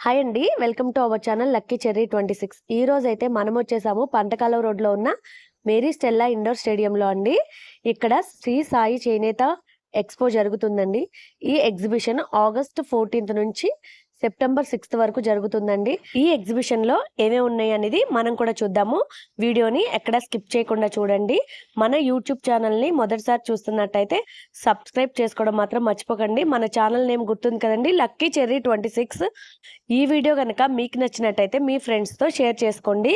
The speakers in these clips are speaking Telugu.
హాయ్ అండి, welcome to our channel lucky cherry 26. ఈ రోజు అయితే మనం వచ్చేసాము పంటకాలం రోడ్లో ఉన్న మేరీ స్టెల్లా ఇండోర్ స్టేడియంలో అండి. ఇక్కడ శ్రీ సాయి చేనేత ఎక్స్పో జరుగుతుందండి. ఈ ఎగ్జిబిషన్ ఆగస్ట్ 14th నుంచి సెప్టెంబర్ 6th వరకు జరుగుతుందండి. ఈ ఎగ్జిబిషన్ లో ఏమేమి ఉన్నాయి అనేది మనం కూడా చూద్దాము. వీడియోని ఎక్కడ స్కిప్ చేయకుండా చూడండి. మన యూట్యూబ్ ఛానల్ ని మొదటిసారి చూస్తున్నట్టయితే సబ్స్క్రైబ్ చేసుకోవడం మాత్రం మర్చిపోకండి. మన ఛానల్ నేమ్ గుర్తుంది కదండి, లక్కీ చెర్రీ 26. ఈ వీడియో కనుక మీకు నచ్చినట్టయితే మీ ఫ్రెండ్స్ తో షేర్ చేసుకోండి.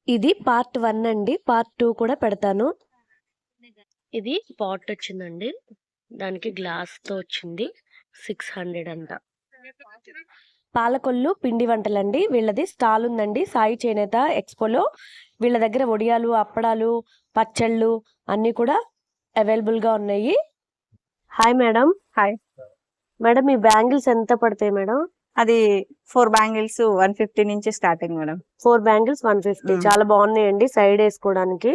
ఇది పార్ట్ 1 అండి. పార్ట్ 2 కూడా పెడతాను. ఇది పాట్ వచ్చిందండి, దానికి గ్లాస్ తో వచ్చింది. 600 అంట. పాలకొల్లు పిండి వంటలండి. వీళ్ళది స్టాల్ ఉందండి సాయి చేనేత ఎక్స్పోలో. వీళ్ళ దగ్గర వడియాలు, అప్పడాలు, పచ్చళ్ళు అన్ని కూడా అవైలబుల్ గా ఉన్నాయి. Hi madam. హాయ్ మేడం, ఈ బ్యాంగిల్స్ ఎంత పడతాయి మేడం? అది 4 బ్యాంగిల్స్ 150 నుంచి స్టార్టింగ్ మేడం. 4 బ్యాంగిల్స్ 150. చాలా బాగున్నాయండి సైడ్ వేసుకోవడానికి.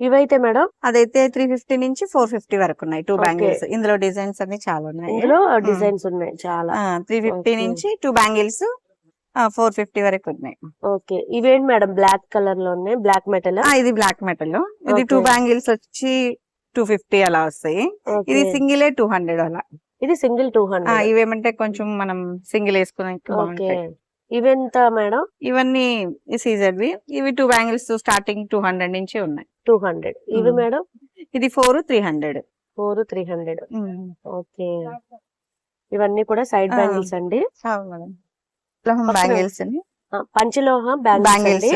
ఇవైతే మేడం అదైతే 350 నుంచి 450 వరకు ఉన్నాయి 2 బ్యాంగిల్స్. ఇందులో డిజైన్స్ అన్ని చాలా ఉన్నాయి. ఇందులో డిజైన్స్ ఉన్నాయి చాలా. 350 నుంచి 2 బ్యాంగిల్స్ 450 వరకు ఉన్నాయి. ఓకే, ఇవేంటి మేడం బ్లాక్ కలర్ లో ఉన్నాయి? Black metal. ఇది బ్లాక్ మెటల్. ఇది 2 బ్యాంగిల్స్ వచ్చి 250 అలా వస్తాయి. ఇది సింగిలే 200 అలా. ఇది సింగిల్ 200. ఇవేమంటే కొంచెం మనం సింగిల్ వేసుకునే ఇవెంత మేడం? ఇవన్నీ సీజర్వి. ఇవి 2 బ్యాంగిల్స్ స్టార్టింగ్ 200 నుంచి ఉన్నాయి. 200. ఇవి మేడం? ఇది 4 300. 4 300. ఓకే, ఇవన్నీ కూడా సైడ్ బ్యాంగిల్స్ అండి. బ్యాంగిల్స్ పంచలోహ బ్యాంగిల్స్.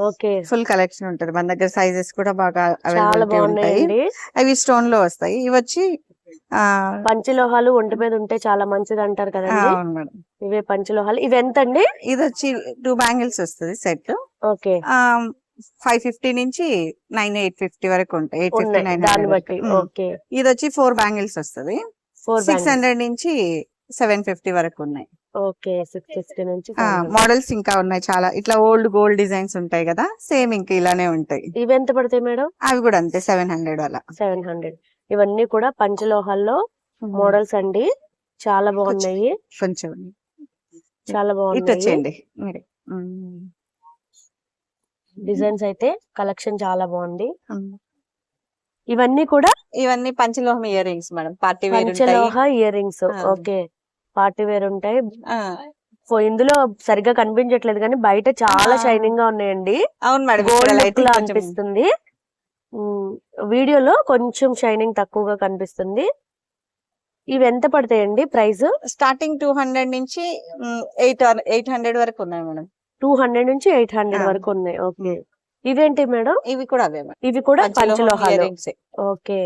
ఓకే, ఫుల్ కలెక్షన్ ఉంటది మన దగ్గర. సైజెస్ కూడా బాగా చాలా అవైలబిలిటీ ఉంటాయి. బాగున్నాయండి. అవి స్టోన్ లో వస్తాయి. ఇవి వచ్చి పంచలోహాలు ఒంటి మీద ఉంటే చాలా మంచిది అంటారు కదండి. అవును మేడం. ఇవే పంచలోహాలు. ఇవి ఎంత అండి? ఇది వచ్చి 2 బ్యాంగిల్స్ వస్తుంది సెట్. ఓకే, 550 నుంచి 850 వరకు ఉంటాయి. 850 దాన్ని బట్టి. ఓకే, ఇది వచ్చి 4 బ్యాంగిల్స్ వస్తుంది. 600 నుంచి 750 వరకు ఉన్నాయి. ఓకే, 650 నుంచి. మోడల్స్ ఇంకా ఉన్నాయి చాలా. ఇట్లా ఓల్డ్ గోల్డ్ డిజైన్స్ ఉంటాయి కదా, సేమ్ ఇంకా ఇలానే ఉంటాయి. ఇవి ఎంత పడతాయి మేడం? అవి కూడా అంతే 700 అలా. 700. ఇవన్నీ కూడా పంచలోహాల్లో మోడల్స్ అండి. చాలా బాగున్నాయి. కొంచెం చాలా బాగున్నాయి. వచ్చేయండి. డిజైన్స్ అయితే కలెక్షన్ చాలా బాగుంది. ఇవన్నీ పంచలోహం ear rings madam. Party wear పంచలోహ ear rings. Okay, party wear ఉంటాయి. ఇందులో సరిగ్గా కనిపించట్లేదు కానీ బయట చాలా షైనింగ్ గా ఉన్నాయండి. అవును మేడం, గోల్డ్ లా అనిపిస్తుంది. వీడియోలో కొంచెం షైనింగ్ తక్కువగా కనిపిస్తుంది. ఇవి ఎంత పడతాయండి ప్రైస్? స్టార్టింగ్ 200 నుంచి 800 వరకు ఉన్నాయి మేడం. 200 నుంచి 800 వరకు ఉన్నాయి. ఓకే, ఇవేంటి మేడం? ఇవి కూడా అవే. ఇవి కూడా పంచలోహాలు. ఓకే,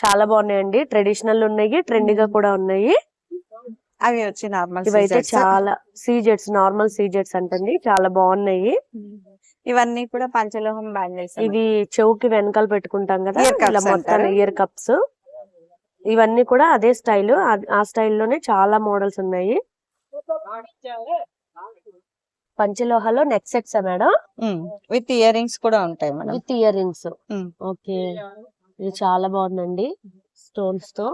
చాలా బాగున్నాయండి. ట్రెడిషనల్ ఉన్నాయి, ట్రెండీ గా కూడా ఉన్నాయి. అవి వచ్చి నార్మల్. ఇవైతే చాలా సీజెట్స్, నార్మల్ సీజెట్స్ అంటండి. చాలా బాగున్నాయి. ఇవన్నీ కూడా పంచలోహం బ్యాంగిల్స్. ఇవి చెవుకి వెనకాల పెట్టుకుంటాం కదా, ఇలా మొత్తం ఇయర్ కప్స్. ఇవన్నీ కూడా అదే స్టైల్. ఆ స్టైల్లోనే చాలా మోడల్స్ ఉన్నాయి. పంచలోహాలో neck sets madam? With ear rings కూడా ఉంటాయి madam. With ear rings. Okay, ఇది చాలా బాగుందండి స్టోన్స్ తో.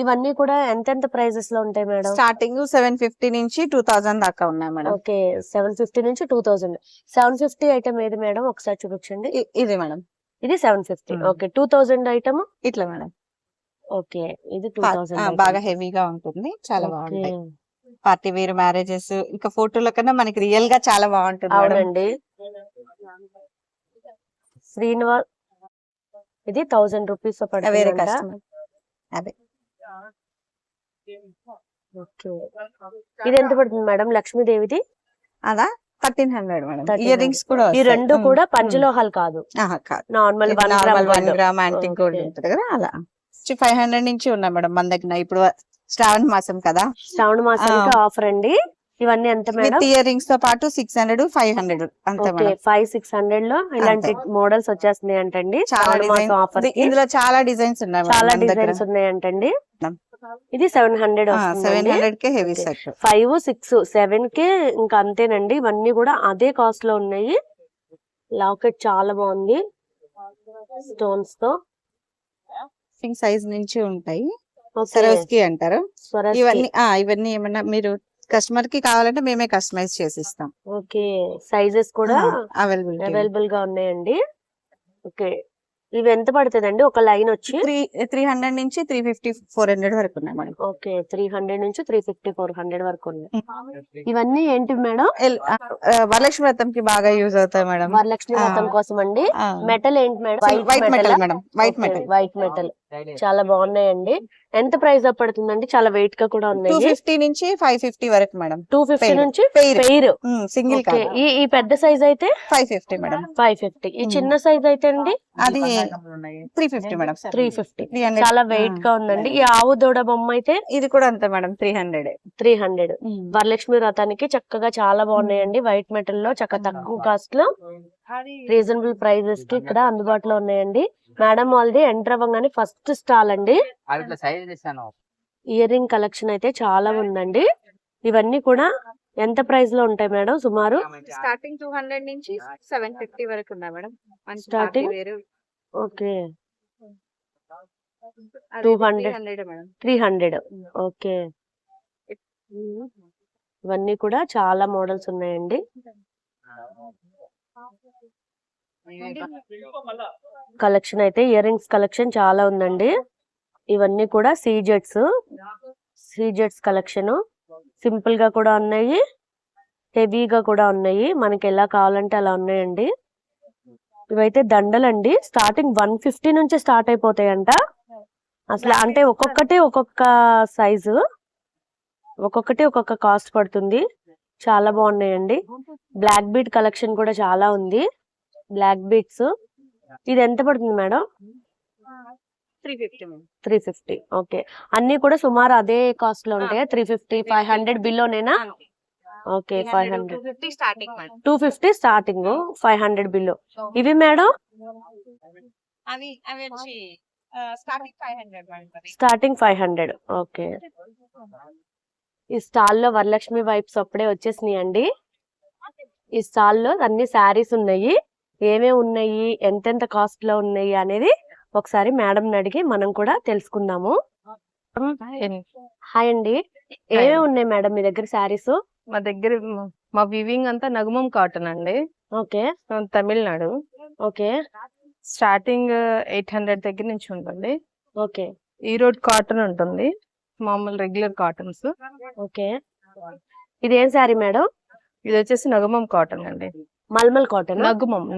ఇవన్నీ కూడా ఎంత ప్రైజెస్ లో ఉంటాయి మేడం? స్టార్టింగ్ 750 నుంచి 2000 దాకా ఉన్నాయి మేడం. ఓకే, 750 నుంచి 2000. 750 ఐటమ్ ఏది మేడం ఒకసారి చూపించండి. ఇది మేడం, ఇది 750. ఓకే, 2000 ఐటమ్ ఇట్లా మేడం. ఓకే, ఇది 2000. బాగా హెవీగా ఉంటుంది, చాలా బాగుంటాయి. పార్టీ వేర్, మ్యారేజెస్, ఇంకా ఫోటోల కన్నా మనకి రియల్ గా చాలా బాగుంటుంది. అవునండి. శ్రీనివాస్ ఇది 1000 రూపీస్ పడుతుంది. అదే. ఇది ఎంత పడుతుంది మేడం? లక్ష్మీదేవిది అదా 1300 మేడం. ఇయర్ రింగ్స్ కూడా. ఈ రెండు కూడా పంచలోహాలు కాదు, నార్మల్ 1 గ్రామ్ యాంటిక్ గోల్డ్ ఉంటుంది కదా, అలా 500 నుంచి ఉన్నాయి మేడం మన దగ్గర. ఇప్పుడు శ్రావణ మాసం కదా, శ్రావణ మాసానికి ఆఫర్ అండి. ఇవన్నీ ఎంత మేడం? ఇయర్ రింగ్స్ తో పాటు 600 500 అంతే మేడం. 500-600 లో ఇలాంటి మోడల్స్ వచ్చేస్తున్నాయి అంటండి. ఇందులో చాలా డిజైన్స్ ఉన్నాయి, చాలా డిజైన్స్ ఉన్నాయి అంటండి. ఇది 700 700 హెవీ సెట్. 5 6 7 కే ఇంకా అంతేనండి. ఇవన్నీ కూడా అదే కాస్ట్ లో ఉన్నాయి. లాకెట్ చాలా బాగుంది స్టోన్స్ తో. సైజ్ నుంచి ఉంటాయి. సరోస్కి అంటారు. ఇవన్నీ ఏమన్నా మీరు కస్టమర్ కి కావాలంటే మేమే కస్టమైజ్ చేసి ఇస్తాం. ఓకే, సైజెస్ కూడా అవైలబిలిటీ అవైలబుల్ గా ఉన్నాయండి. ఓకే, ఇవి ఎంత పడుతుందండి ఒక లైన్ వచ్చి? 300 నుంచి 350 400 వరకు ఉన్నాయి మేడం. ఓకే, 300 నుంచి 350 400 వరకు ఉన్నాయి. ఇవన్నీ ఏంటి మేడం? వరలక్ష్మి వ్రతంకి బాగా యూజ్ అవుతాయి మేడం. వరలక్ష్మి వ్రతం కోసం అండి. మెటల్ ఏంటి madam? White metal madam. White metal. White metal చాలా బాగున్నాయండి. ఎంత ప్రైస్ పడుతుందండి? చాలా వెయిట్ గా కూడా ఉన్నాయి. 250 నుంచి 550 వరకు మేడం. 250 నుంచి పెయిర్ సింగిల్. ఈ పెద్ద సైజ్ అయితే 550 మేడం. 550. ఈ చిన్న సైజ్ అయితే అండి అది 350 మేడం. 350. చాలా వెయిట్ గా ఉందండి. ఈ ఆవు దూడ బొమ్మ అయితే ఇది కూడా అంతే మేడం. 300. వరలక్ష్మి వ్రతానికి చక్కగా చాలా బాగున్నాయండి. వైట్ మెటల్ లో చక్కగా తక్కువ కాస్ట్ లో రీజనబుల్ ప్రైజెస్ కి ఇక్కడ అందుబాటులో ఉన్నాయండి. మేడం వాళ్ళది ఎంటర్ అవ్వగానే ఫస్ట్ స్టాల్ అండి. ఇయర్ రింగ్ కలెక్షన్ అయితే చాలా ఉందండి. ఇవన్నీ కూడా ఎంత ప్రైస్ లో ఉంటాయి మేడం సుమారు? స్టార్టింగ్ 200 నుంచి 750 వరకు ఉన్నాయి మేడం. Starting okay 200 300. ఓకే, ఇవన్నీ కూడా చాలా మోడల్స్ ఉన్నాయండి. కలెక్షన్ అయితే ఇయర్ రింగ్స్ కలెక్షన్ చాలా ఉందండి. ఇవన్నీ కూడా సీజెట్స్ కలెక్షన్ సింపుల్ గా కూడా ఉన్నాయి, హెవీగా కూడా ఉన్నాయి. మనకి ఎలా కావాలంటే అలా ఉన్నాయండి. ఇవైతే దండలండి. స్టార్టింగ్ 150 నుంచి స్టార్ట్ అయిపోతాయంట. అసలు అంటే ఒక్కొక్కటి ఒక్కొక్క సైజు, ఒక్కొక్కటి ఒక్కొక్క కాస్ట్ పడుతుంది. చాలా బాగున్నాయండి. బ్లాక్ బీట్ కలెక్షన్ కూడా చాలా ఉంది. బ్లాక్ బీట్స్ ఇది ఎంత పడుతుంది మేడం? 350. ఓకే, అన్ని కూడా సుమారు అదే కాస్ట్ లో ఉంటాయా? 350 500 బిలోనేనా? Okay, 500 250 starting, 500 below. ఇవి మేడం స్టార్టింగ్ 500. ఓకే, ఈ స్టాల్ లో వరలక్ష్మి వైబ్స్ అప్పుడే వచ్చేసినాయి అండి. ఈ స్టాల్ లో అన్ని శారీస్ ఉన్నాయి. ఏమేమి ఉన్నాయి, ఎంతెంత కాస్ట్ లో ఉన్నాయి అనేది ఒకసారి మేడం అడిగి మనం కూడా తెలుసుకుందాము. హాయ్ అండి, ఏమేమి ఉన్నాయి మేడం మీ దగ్గర శారీస్? మా దగ్గర మా వివింగ్ అంతా నగుమం కాటన్ అండి. ఓకే, తమిళనాడు. ఓకే, స్టార్టింగ్ 800 దగ్గర నుంచి ఉంటుంది. ఓకే, ఈరోడ్ కాటన్ ఉంటుంది, మామూలు రెగ్యులర్ కాటన్స్. ఓకే, ఇది ఏం శారీ మేడం? ఇది వచ్చేసి నగుమం కాటన్ అండి. మల్మల్ కాటన్.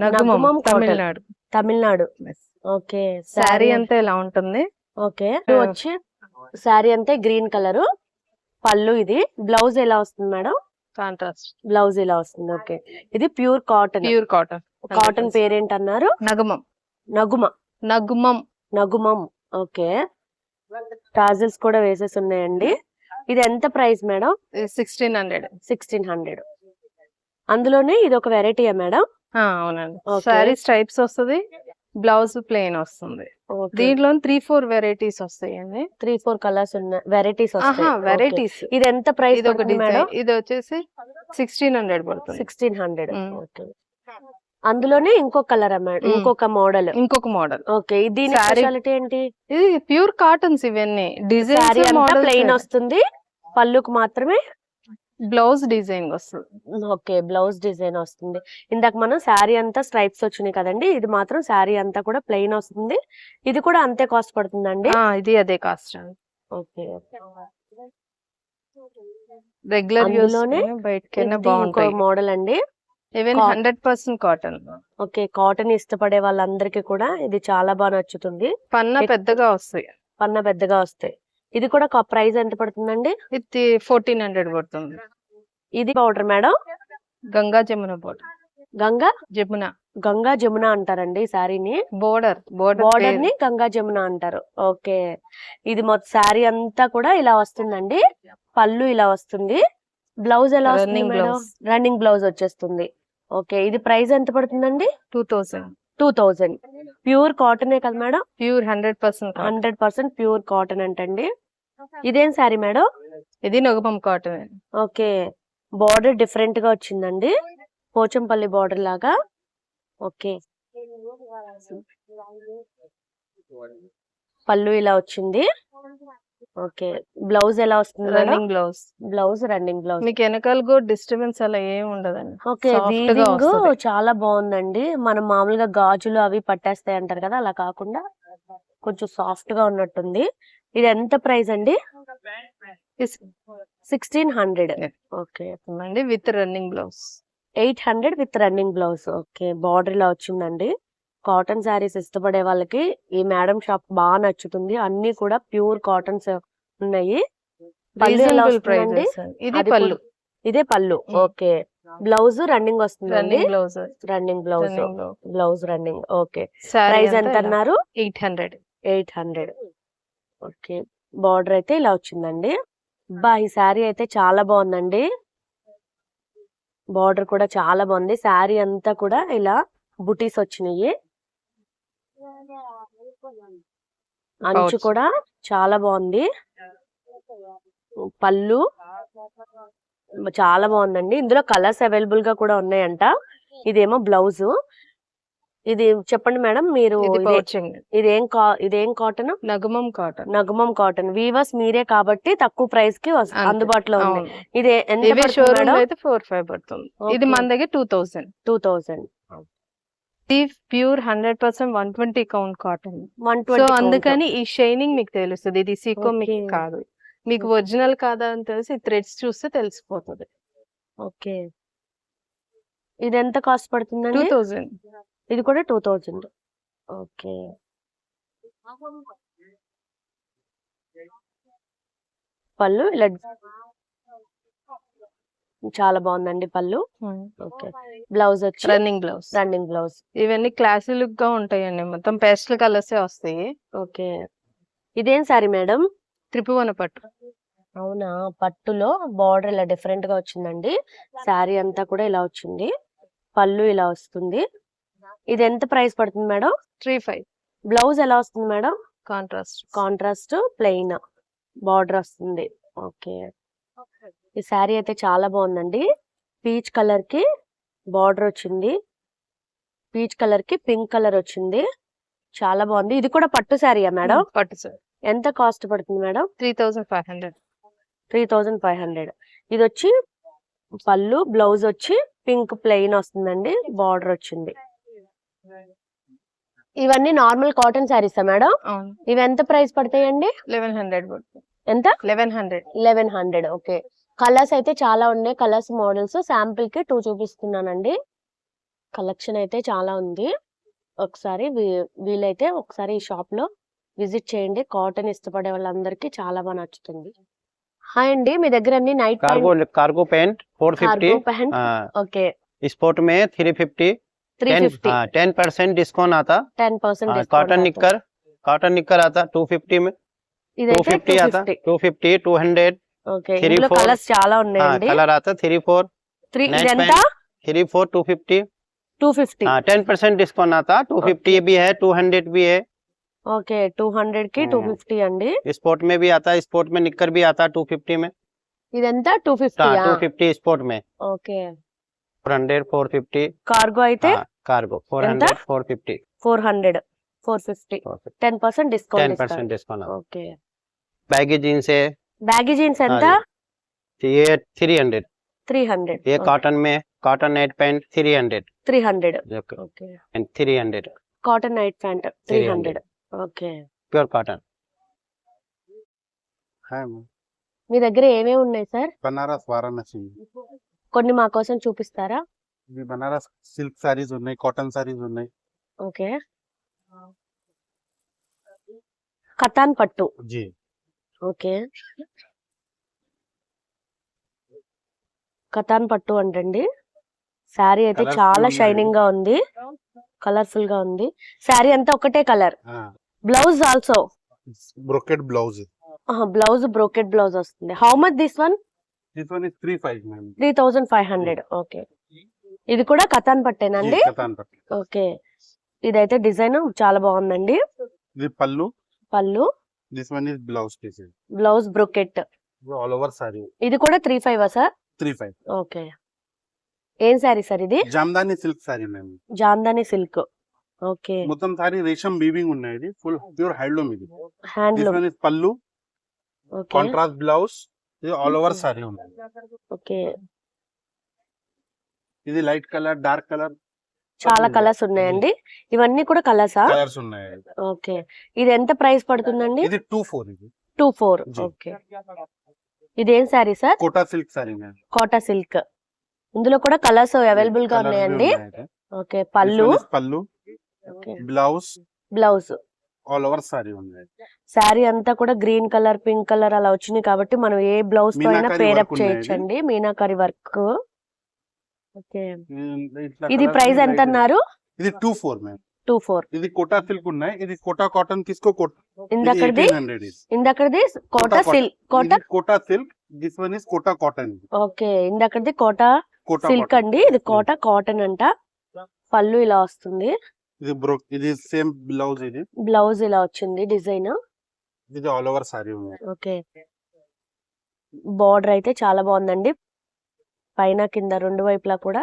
నగుమం తమిళనాడు. తమిళనాడు. ఓకే, శారీ అంతా ఇలా ఉంటుంది. ఓకే, వచ్చి శారీ అంతే గ్రీన్ కలర్. పళ్ళు ఇది. బ్లౌజ్ ఎలా వస్తుంది మేడం? కాంట్రాస్ట్ బ్లౌజ్ ఇలా వస్తుంది. ఓకే, ఇది ప్యూర్ కాటన్. కాటన్ పేరేంటన్నారు? నగుమం. నగుమం. ఓకే, టాజిల్స్ కూడా వేసేసి ఉన్నాయండి. ఇది ఎంత ప్రైస్ మేడం? 1600. అందులోనే ఇది ఒక వెరైటీయా మేడం? అవునండి. శారీ స్ట్రైప్స్ వస్తుంది, బ్లౌజ్ ప్లెయిన్ వస్తుంది. దీంట్లో 3-4 వెరైటీస్ వస్తాయండి. 3-4 కలర్స్ ఉన్నాయి, వెరైటీస్ వెరైటీస్. ఇది ఎంత ప్రైస్? ఇది ఒక డిజైన్. ఇది వచ్చేసి 1600 పడుతుంది. 1600. ఓకే, అందులోనే ఇంకొక కలర్ మేడం, ఇంకొక మోడల్. ఓకే, దీని స్పెషాలిటీ ఏంటి? ఇది ప్యూర్ కాటన్స్. ఇవన్నీ డిజైన్ ప్లెయిన్ వస్తుంది, పళ్ళుకు మాత్రమే బ్లౌజ్ డిజైన్ వస్తుంది. ఓకే, బ్లౌజ్ డిజైన్ వస్తుంది. ఇందాక మనం శారీ అంతా స్ట్రైప్స్ వచ్చినాయి కదండి, ఇది మాత్రం శారీ అంతా కూడా ప్లెయిన్ వస్తుంది. ఇది కూడా అంతే కాస్ట్ పడుతుందండి? ఇది అదే కాస్ట్ అండి. ఓకే, రెగ్యులర్ యూస్ లోనే బయటకైనా బాగుంటాయి మోడల్ అండి. Even 100% cotton. ఓకే, కాటన్ ఇష్టపడే వాళ్ళందరికీ కూడా ఇది చాలా బాగా నచ్చుతుంది. పన్నా పెద్దగా వస్తాయి. ఇది కూడా ప్రైస్ ఎంత పడుతుందండి? ఇది 1400 పడుతుంది. ఇది powder madam? Ganga Jamuna powder. Ganga Jamuna అంటారండి ఈ శారీని. బోర్డర్ ని గంగా జమున అంటారు. ఓకే, ఇది మొత్తం శారీ అంతా కూడా ఇలా వస్తుందండి. పళ్ళు ఇలా వస్తుంది. బ్లౌజ్ ఎలా వస్తుంది మేడం? రన్నింగ్ బ్లౌజ్ వచ్చేస్తుంది. ఓకే, ఇది ప్రైస్ ఎంత పడుతుందండి? 2000. ప్యూర్ కాటనే కదా మేడం? ప్యూర్ 100% ప్యూర్ కాటన్ అంటండి. ఇదేం శారీ మేడం? ఇది నగుమం కాటన్. ఓకే, బార్డర్ డిఫరెంట్ గా వచ్చిందండి, పోచంపల్లి బార్డర్ లాగా. ఓకే, పళ్ళు ఇలా వచ్చింది. ఓకే. బ్లౌజ్ ఎలా వస్తుంది madam? Running blouse. Blouse running blouse. మీకు వెనకాల కూడా డిస్టర్బెన్స్ అలా ఏం ఉండదండి. ఓకే. సాఫ్ట్ గా వీవింగ్ వస్తది. చాలా బాగుందండి. మనం మామూలుగా గాజులు అవి పట్టేస్తాయి అంటారు కదా, అలా కాకుండా కొంచెం సాఫ్ట్ గా ఉన్నట్టుంది. ఇది ఎంత ప్రైస్ అండి? 1600. ఓకే. అండి with running blouse. 800 with running blouse. Okay. Border ఇలా వచ్చిందండి. కాటన్ శారీస్ ఇష్టపడే వాళ్ళకి ఈ మేడం షాప్ బాగా నచ్చుతుంది. అన్ని కూడా ప్యూర్ కాటన్స్ ఉన్నాయి. పళ్ళు ఎలా రీజనబుల్ వస్తుందండి? ప్రైజెస్. ఇది అది పళ్ళు. ఇదే పళ్ళు. ఓకే. బ్లౌజ్ రన్నింగ్ వస్తుందండి. Running blouse. Running blouse. Running blouse. Blouse running. Okay. Sorry price ఎంత అన్నారు? 800. 800. ఓకే. బార్డర్ అయితే ఇలా వచ్చిందండి. బా ఈ శారీ అయితే చాలా బాగుందండి. బార్డర్ కూడా చాలా బాగుంది. శారీ అంతా కూడా ఇలా బుటీస్ వచ్చినాయి. అంచు Pouch. కూడా చాలా బాగుంది. పళ్ళు చాలా బాగుందండి. ఇందులో కలర్స్ అవైలబుల్ గా కూడా ఉన్నాయంట. ఇదేమో బ్లౌజ్. ఇది చెప్పండి మేడం మీరు. ఇది పౌచింగ్. ఇదేం కాటన్? నగుమం కాటన్. నగుమం కాటన్. వీవర్స్ మీరే కాబట్టి తక్కువ ప్రైస్ కి అంతే. అందుబాటులో ఉంది. అవును. ఇది ఎంత ఇవి పడుతుంది షోరూమ్ మేడం? అయితే 4-5 పడుతుంది. ఇది ఓకే. మన దగ్గర 2000. 2000. ఇది ప్యూర్ 100% 120 కౌంట్ కాటన్. సో 120 అందుకని ఈ షైనింగ్ మీకు తెలుస్తుంది. ఇది సీకో మీకు ఓకే. కాదు. మీకు ఒరిజినల్ కాదా అని తెలిసి థ్రెడ్స్ చూస్తే తెలిసిపోతుంది. ఓకే. ఇది ఎంత కాస్ట్ పడుతుందండి? 2000. ఇది కూడా 2000. ఓకే. పళ్ళు ఇలా చాలా బాగుందండి పళ్ళు. ఓకే. బ్లౌజ్ వచ్చి రన్నింగ్ బ్లౌజ్. Running blouse. ఇవన్నీ క్లాసీ లుక్ గా ఉంటాయండి. మొత్తం పేస్టల్ కలర్స్ వస్తాయి. ఓకే. ఇదేం సారీ మేడం? త్రిపువన పట్టు. అవునా? పట్టులో బార్డర్ ఇలా డిఫరెంట్ గా వచ్చిందండి. శారీ అంతా కూడా ఇలా వచ్చింది. పళ్ళు ఇలా వస్తుంది. ఇది ఎంత ప్రైస్ పడుతుంది మేడం? 35. బ్లౌజ్ ఎలా వస్తుంది madam? Contrast. Contrast plain border వస్తుంది. ఓకే. ఈ శారీ అయితే చాలా బాగుందండి. పీచ్ కలర్ కి బార్డర్ వచ్చింది. పీచ్ కలర్ కి పింక్ కలర్ వచ్చింది. చాలా బాగుంది. ఇది కూడా పట్టు శారీయా మేడం? పట్టు సార్. ఎంత కాస్ట్ పడుతుంది మేడం? 3500. 3500. ఇది వచ్చి పళ్ళు, బ్లౌజ్ వచ్చి పింక్ ప్లెయిన్ వస్తుందండి. బార్డర్ వచ్చింది. ఇవన్నీ నార్మల్ కాటన్ శారీసా మేడం? అవును. ఇవి ఎంత ప్రైస్ పడతాయండి? 1100 పడుతుంది. ఎంత? 1100. 1100. ఓకే. కలర్స్ అయితే చాలా ఉన్నాయి. కలర్స్ మోడల్స్ శాంపిల్ కి 2 చూపిస్తున్నానండి. కలెక్షన్ అయితే చాలా ఉంది. ఒకసారి వీలైతే ఒకసారి ఈ షాప్ లో విజిట్ చేయండి. కాటన్ ఇష్టపడే వాళ్ళందరికీ చాలా బాగా నచ్చుతుంది. హాయ్ అండి, మీ దగ్గర అన్ని night cargo pant 450 pant. Okay. Sport में 350 350. 10% डिस्काउंट आता 10% कॉटन निक्कर आता 250 में ఇదైతే 250 आता 250 200 ఓకే. 3, ఇందులో 4. కలర్స్ చాలా ఉన్నాయండి. कलर आता 3 4 Nice ఇదెంత? 3 4 250 250. 10% डिस्काउंट आता 250 भी है 200 भी है ఓకే. 200 కి 250 అండి. स्पोर्ट में भी आता स्पोर्ट में निक्कर भी आता 250 में ఇదంతా 250. 250 स्पोर्ट में ఓకే. 400 450 కార్గో అయితే कार्गो 400 ఎంత? 450 400 450. 10% discount 10% discount okay. Baggy jeans है బ్యాగీ జీన్స్ ఎంత? ये 300 300. ये कॉटन में cotton night pant 300 300. Okay. and 300 cotton night pant 300. Okay. Pure cotton మీ దగ్గర ఏమేమి ఉన్నాయి సార్? బనారస్ వారణాసి కొన్ని మా కోసం చూపిస్తారా? ఇవి బనారస్ సిల్క్ సారీస్ ఉన్నాయి, కాటన్ సారీస్ ఉన్నాయి. ఓకే. కతాన్ పట్టు. G okay. కతాన్ పట్టు అంటండి. శారీ అయితే Colourful చాలా ఉన్నాయి. షైనింగ్ గా ఉంది. కలర్ఫుల్ గా ఉంది. శారీ అంతా ఒకటే colour. Blouse also brocade blouse. Blouse brocade blouse వస్తుంది. How much this one? This one is 35 ma'am. 3500. Okay. ఇది కూడా కతాన్ పట్టేనండి. కతాన్ పట్టు. ఓకే. ఇదైతే డిజైన్ చాలా బాగుందండి. ఇది pallu. Pallu, this one is blouse piece. Blouse brocade. All over sari ఇది కూడా 35 సార్? 35. ఓకే. ఏం శారీ సార్ ఇది? Jamdani silk sari ma'am. Jamdani silk. Okay. మొత్తం సారీ రేషం వీవింగ్ ఉన్నాయి. ఇది ఫుల్ ప్యూర్ హ్యాండ్లూమ్. ఇది this handloom. One is pallu. Okay contrast blouse, ఇది ఆల్ ఓవర్ Mhm. సారీ ఉంది. ఓకే ఇది లైట్ కలర్, డార్క్ కలర్ చాలా కలర్స్ ఉన్నాయండి. ఇవన్నీ కూడా కలర్సా? కలర్స్ ఉన్నాయి. ఓకే. ఇది ఎంత ప్రైస్ పడుతుందండి? ఇది 24 ఇది 24. జీ. ఓకే. ఇదేం sari sir? Kota silk sari ma'am. Kota silk. ఇందులో కూడా కలర్స్ అవైలబుల్ గా ఉన్నాయండి. Okay. Pallu, pallu, okay, blouse, blouse. All over sari ఉన్నాయి. శారీ అంతా కూడా గ్రీన్ కలర్, పింక్ కలర్ అలా వచ్చినాయి కాబట్టి మనం ఏ బ్లౌజ్ తో అయినా మీనాకరి పేరప్ work ఉన్నాయి చేయొచ్చండి. మీనాకరి వర్క్. ఓకే. ఇట్లా ఇది colours ప్రైస్ light ఎంత అన్నారు? ఇది 24 మ్యామ్. 24. ఇది కోటా సిల్క్ ఉన్నాయి. ఇది కోటా కాటన్ తీసుకో. ఇందకడిది 1800 is. ఇందకడిది కోటా కోటా సిల్క్. కోటా, ఇది Kota silk, this one is Kota cotton. Okay. ఇందకడిది కోటా కోటా సిల్క్ కాటన్. అండి. ఇది కోటా కాటన్ అంట. పళ్ళు ఇలా వస్తుంది, ఇది సేమ్ బ్లౌజ్, ఇది బ్లౌజ్ ఇలా వచ్చింది డిజైన్. ఇది ఆల్ ఓవర్ సారీ ఉన్నాయి. ఓకే. బార్డర్ అయితే చాలా బాగుందండి. పైన కింద రెండు వైపులా కూడా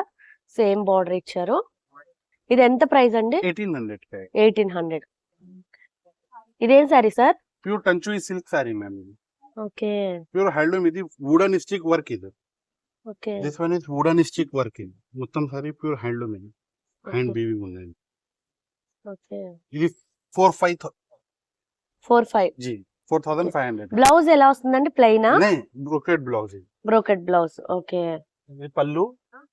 సేమ్ బార్డర్ ఇచ్చారు. ఇది ఎంత ప్రైస్ అండి? 1800 1800. ఇదేం sari sir? Pure Tanchoi silk sari ma'am. Okay. Pure handloom. ఇది వుడన్ స్టిక్ వర్క్. ఇది okay. This one is wooden stick work. ఇది మొత్తం సారీ ప్యూర్ హ్యాండ్లూమ్. ఇది హ్యాండ్ వీవింగ్ ఉంది. ఓకే. ఇది 4500 45. జీ 4500. బ్లౌజ్ ఎలా వస్తుందండి? ప్లెయినా? Brocade blouse. ఇది బ్రోకెట్ బ్లౌజ్. ఓకే. ఇది పళ్ళు,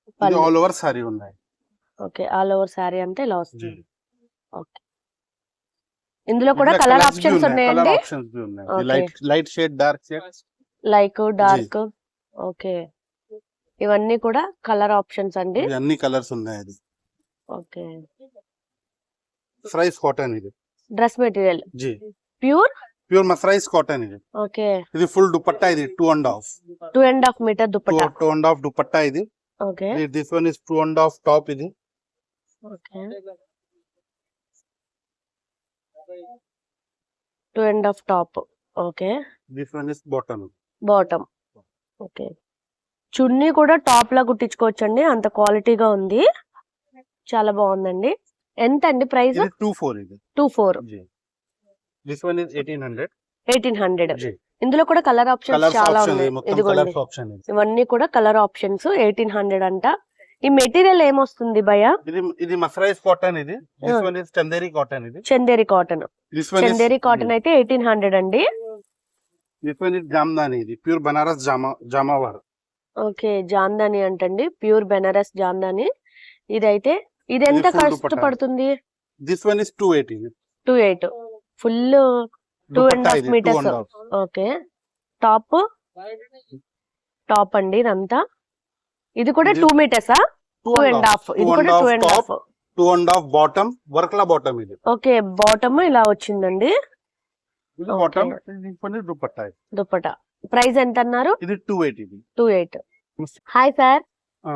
ఇది పళ్ళు. ఆల్ ఓవర్ సారీ ఉన్నాయి. ఓకే. ఆల్ ఓవర్ శారీ అంటే ఇలా జీ. వస్తుంది. ఓకే. ఇందులో కూడా కలర్ ఆప్షన్స్ ఉన్నాయండి. ఆప్షన్స్ ఉన్నాయి. Okay. Light shade, dark shade. Like, dark. Okay. ఇవన్నీ కూడా కలర్ ఆప్షన్స్ అండి. ఇది అన్ని కలర్స్ ఉన్నాయి. ఇది ఓకే. ఫ్రైస్ కాటన్. ఇది డ్రెస్ మెటీరియల్ జీ ప్యూర్. Pure mercerised cotton. ఇది ఓకే. ఇది ఫుల్ దుపట్టా. ఇది 2.5 2.5 మీటర్ దుపట్టా. 2.5 దుపట్టా. ఇది okay. This one is 2.5 top. ఇది okay. 2.5 top. Okay. This one is bottom. Bottom. Okay. చున్నీ కూడా టాప్ లా కుట్టించుకోవచ్చండి, అంత క్వాలిటీగా ఉంది. చాలా బాగుందండి. ఎంత అండి ప్రైస్? ఇది 24. ఇది 24. జీ దిస్ వన్ ఇస్ 1800. 1800. జీ ఇందులో కూడా కలర్ ఆప్షన్స్ కలర్స్ చాలా ఆప్షన్. ఉన్నాయి. మొత్తం ఇదిగోండి, కలర్స్ ఆప్షన్. ఇది ఇవన్నీ కూడా కలర్ ఆప్షన్స్. 1800 అంట. ఈ మెటీరియల్ ఏమొస్తుంది భయ? ఇది మస్రైజ్ కాటన్. ఇది this Ah. One is Chanderi cotton. ఇది Chanderi cotton. This one Chanderi cotton అయితే 1800 అండి. This one is Jamdani. ఇది ప్యూర్ బనారస్ జామావార్. ఓకే. జాందాని అంటండి, ప్యూర్ బెనారస్ జాందాని. ఇదైతే ఇది ఎంత ఇది full ఖర్చు దుపట్టా. పడుతుంది? This one is 280. 28. Full dupatta 2.5 ఇది మీటర్స్. 2.5. ఓకే. టాప్, టాప్ అండి ఇదంతా. ఇది కూడా ఇది 2 మీటర్సా? 2.5. ఇది కూడా 2.5. 2.5 బాటమ్, వర్క్లా బాటమ్. ఇది ఓకే. బాటమ్ ఇలా వచ్చిందండి. ఇది Okay. Bottom. This one is dupatta. Dupatta. Price ఎంత అన్నారు? ఇది 280. ఇది 28. హాయ్ సార్, ఆ,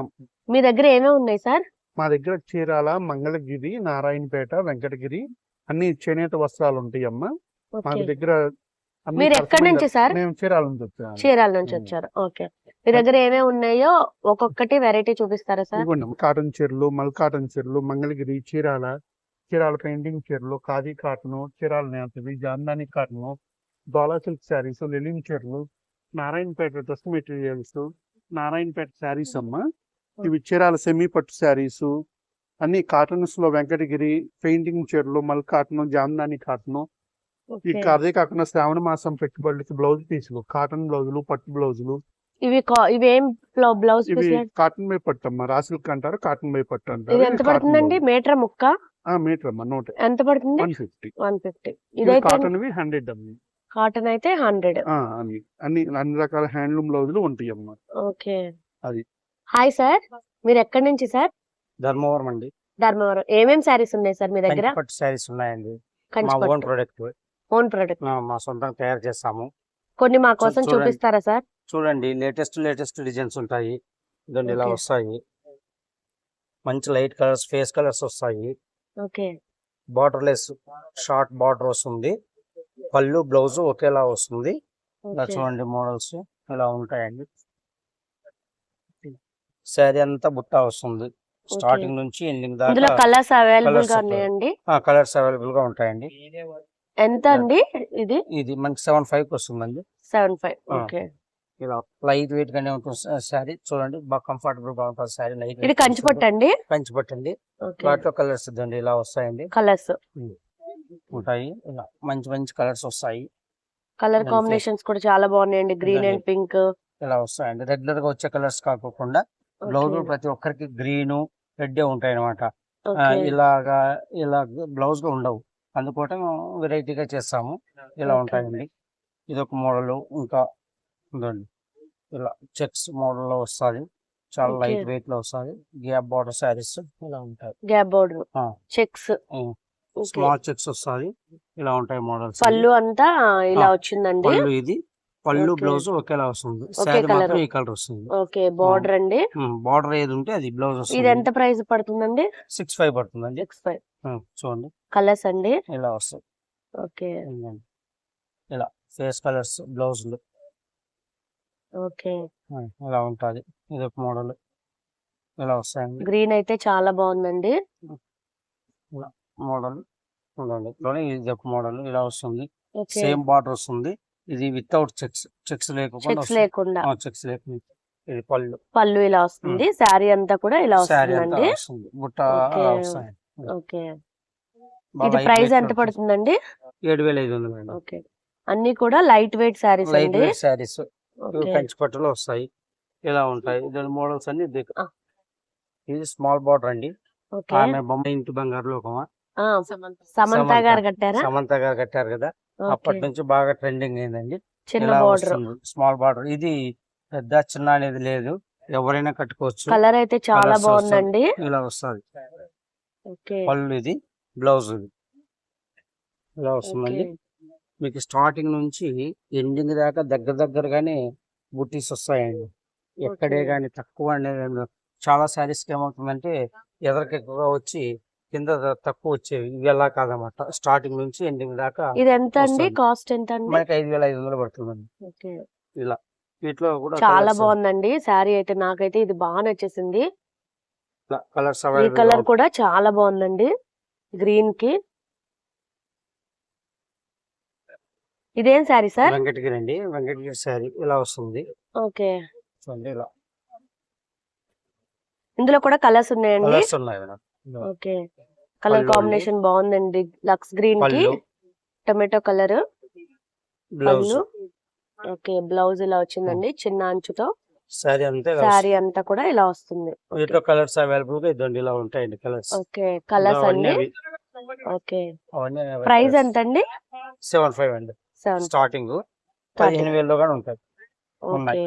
మీ దగ్గర ఏమేమి ఉన్నాయి సార్? మా దగ్గర చీరాల, మంగళగిరి, నారాయణపేట, వెంకటగిరి అన్ని చేనేత వస్త్రాలు ఉంటాయి అమ్మ. ఓకే. మాకు దగ్గర అన్ని మీరు ఎక్కడి నుంచి సార్? మేము చీరాల నుంచి వచ్చాము. చీరాల నుంచి వచ్చారు. ఓకే. మీ దగ్గర ఏమేమి ఉన్నాయో ఒక్కొక్కటి వెరైటీ చూపిస్తారా సార్? ఇదిగోండి అమ్మ, కాటన్ చీరలు, మల్ కాటన్ చీరలు, మంగళగిరి, చీరాల పెయింటింగ్ చీరలు, ఖాదీ కాటన్, చీరాల నేతవి, జాందాని కాటన్, డోలా సిల్క్ శారీస్, లెలిన్ చీరలు, నారాయణపేట డ్రెస్ మెటీరియల్స్, నారాయణపేట శారీస్ అమ్మ. ఇవి చీరాల సెమీ పట్టు శారీస్ అన్ని కాటన్స్ లో వెంకటగిరి పెయింటింగ్ చీరలు, మల్ కాటన్, జాందాని కాటన్. ఈ ఓకే. అదే కాకుండా శ్రావణ మాసం పెట్టుబడులకి బ్లౌజ్ పీసులు, కాటన్ బ్లౌజులు, పట్టు బ్లౌజులు. ఇవేం బ్లౌజ్ ఇవి పీస్? కాటన్ బై పట్టు అమ్మ. రాసిల్క్ అంటారు, కాటన్ బై పట్టు అంటారు. ఇది ఎంత పడుతుందండి? మీటర్ ముక్క మీటర్ అమ్మ. 100. ఎంత పడుతుంది? 150. 150. ఇవి ఇదైతే కాటన్ 100 అమ్మ. కాటన్ అయితే 100. అన్ని అన్ని అన్ని రకాల హ్యాండ్లూమ్ బ్లౌజులు ఉంటాయి అమ్మ. ఓకే. అది. హాయ్ సార్, మీరు ఎక్కడి నుంచి సార్? ధర్మవరం అండి. ధర్మవరం. ఏమేం శారీస్ ఉన్నాయి సార్ మీ దగ్గర? కంచిపట్టు శారీస్ ఉన్నాయండి. మా కంచిపట్టు. Own product own product. మా సొంతంగా తయారు చేస్తాము. కొన్ని మా కోసం చూడండి. చూపిస్తారా సార్? చూడండి, లేటెస్ట్ డిజైన్స్ ఉంటాయి. ఇదండి ఇలా Okay. వస్తాయి. మంచి లైట్ కలర్స్, ఫేస్ కలర్స్ వస్తాయి. Okay. Border less short border వస్తుంది. పళ్ళు బ్లౌజ్ ఒకేలా వస్తుంది. ఇలా ఓకే. చూడండి, మోడల్స్ ఇలా ఉంటాయండి. శారీ అంతా బుట్ట వస్తుంది. స్టార్టింగ్ నుంచి ఎండింగ్ ఇందులో దాకా కలర్స్ అవైలబుల్ colours గా ఉంటాయి. ఉన్నాయండి. కలర్స్ అవైలబుల్ గా ఉంటాయండి. ఎంత అండి ఇది? ఇది మనకి 7.5 వస్తుందండి. 7.5. ఆ. ఓకే. ఇలా లైట్ వెయిట్ గానే ఉంటుంది శారీ. చూడండి బాగా కంఫర్టబుల్ గా ఉంటుంది శారీ. లైట్ ఇది కంచిపట్టు అండి? కంచిపట్టండి. ఓకే. వాటిలో కలర్స్ ఇద్దండి ఇలా వస్తాయండి. కలర్స్ ఉంటాయి. ఇలా మంచి మంచి కలర్స్ వస్తాయి. కలర్ దాని కాంబినేషన్స్ కూడా చాలా బాగున్నాయండి. గ్రీన్ ఇదండి. And pink. ఇలా వస్తాయండి. రెగ్యులర్ గా వచ్చే కలర్స్ కాకుండా బ్లౌజ్ ప్రతి ఒక్కరికి గ్రీన్ రెడ్ ఉంటాయి అనమాట. ఇలాగా ఇలా బ్లౌజ్ గా ఉండవు. అందుకోసం వెరైటీగా చేస్తాము. ఇలా Okay. ఉంటాయండి. ఇదొక మోడల్. ఇంకా ఉందండి ఇలా చెక్స్ మోడల్ లో వస్తుంది. చాలా Okay. లైట్ వెయిట్ లో వస్తుంది. గ్యాప్ బార్డర్ శారీస్ ఇలా ఉంటాయి. గ్యాప్ బోర్డర్ ఆ. చెక్స్. స్మాల్ చెక్స్ వస్తుంది. ఇలా ఉంటాయి మోడల్స్. పళ్ళు అంతా ఇలా ఆ. వచ్చిందండి. పళ్ళు ఇది పళ్ళు Okay. బ్లౌజ్ ఒకేలా వస్తుంది. ఒకే శారీ colour. మాత్రం ఈ కలర్ వస్తుంది. ఓకే. బోర్డర్ అండి. బార్డర్ ఏది ఉంటే అది బ్లౌజ్ ఇది వస్తుంది. ఎంత ప్రైస్ పడుతుందండి? 6.5 పడుతుందండి. 6.5. చూడండి కలర్స్ అండి. ఇలా వస్తుంది. ఓకే. ఇదిగోండి. ఇలా ఫేస్ కలర్స్ బ్లౌజులు ఓకే. ఇలా ఉంటుంది. ఇది ఒక మోడల్ ఇలా వస్తాయండి. గ్రీన్ అయితే చాలా బాగుందండి. మోడల్ చూడండి. ఇట్లోనే ఇది ఒక మోడల్ ఇలా వస్తుంది. ఓకే. సేమ్ బార్డర్ వస్తుంది. ఇది వితౌట్ చెక్స్. చెక్స్ లేకుండా చెక్స్ లేకుండా చెక్స్ లేకుండా ఇది పళ్ళు. పళ్ళు ఇలా వస్తుంది. శారీ అంతా కూడా ఇలా శారీ అంతా వస్తుందండి. వస్తుంది. బుట్ట Okay. అలా వస్తాయి. ఓకే. బాగా ఇది light ప్రైస్ weight ఎంత లో పడుతుందండి? 7,500 మేడం. ఓకే. అన్ని కూడా లైట్ వెయిట్ శారీస్ లైట్ అండి. Weight saris okay. కంచి పట్టులో వస్తాయి. ఇలా ఉంటాయి. దీని మోడల్స్ అన్ని ఆ. ఇది స్మాల్ బార్డర్ అండి. ఓకే. ఆమె బొమ్మ ఇంటి బంగారు లోకమా ఆ, సమంత గారు కట్టారా? సమంత గారు కట్టారు కదా. ఓకే. అప్పటి నుంచి బాగా ట్రెండింగ్ అయిందండి. చిన్న ఇలా బోర్డర్. వస్తుంది. Small border. ఇది పెద్ద చిన్న అనేది లేదు. ఎవరైనా కట్టుకోవచ్చు. కలర్ అయితే చాలా Colours బాగుందండి. ఇలా వస్తుంది. ఓకే. పళ్ళు ఇది బ్లౌజ్ ఇది ఇలా ఓకే. వస్తుందండి. మీకు స్టార్టింగ్ నుంచి ఎండింగ్ దాకా దగ్గరగానే బుట్టీస్ వస్తాయండి. ఎక్కడే Okay. కానీ తక్కువ అనేది ఏం లేదు. చాలా శారీస్కి ఏమవుతుందంటే ఎదరికి ఎక్కువగా వచ్చి కింద తక్కువ వచ్చేవి. ఇవి ఎలా కాదన్నమాట. స్టార్టింగ్ నుంచి ఎండింగ్ దాకా ఇది ఎంత అండి? వస్తుంది. కాస్ట్ ఎంత అండి? మనకి 5,500 పడుతుందండి. ఓకే. ఇలా వీటిలో కూడా చాలా కలర్స్ బాగుందండి శారీ అయితే. నాకైతే ఇది బాగా నచ్చేసింది. కలర్స్ ఈ అవైలబుల్ కలర్ కూడా చాలా బాగుందండి. గ్రీన్ కి. ఇదేం శారీ సార్? వెంకటగిరి అండి. వెంకటగిరి శారీ ఇలా వస్తుంది. ఓకే. చూడండి ఇలా ఇందులో కూడా కలర్స్ ఉన్నాయండి. కలర్స్ ఉన్నాయి మేడం. ఓకే. కలర్ పళ్ళు కాంబినేషన్ బాగుందండి. లక్స్ గ్రీన్ కి పళ్ళు టొమాటో కలర్ బ్లౌజ్ పళ్ళు. ఓకే. బ్లౌజ్ ఇలా వచ్చిందండి చిన్న అంచుతో. శారీ అంతా ఇలా శారీ వస్తుంది. అంతా కూడా ఇలా వస్తుంది. ఓకే. వీటిలో కలర్స్ అవైలబుల్ గా ఇదండి ఇలా ఉంటాయండి కలర్స్. ఓకే. కలర్స్ అవన్నీ అండి. అవి ఓకే. అవన్నీ ప్రైస్ ఎంత అండి? 7.5 అండి. 7. Starting Starting. 15,000 లో కూడా ఉంటాయి. ఓకే. ఉన్నాయి.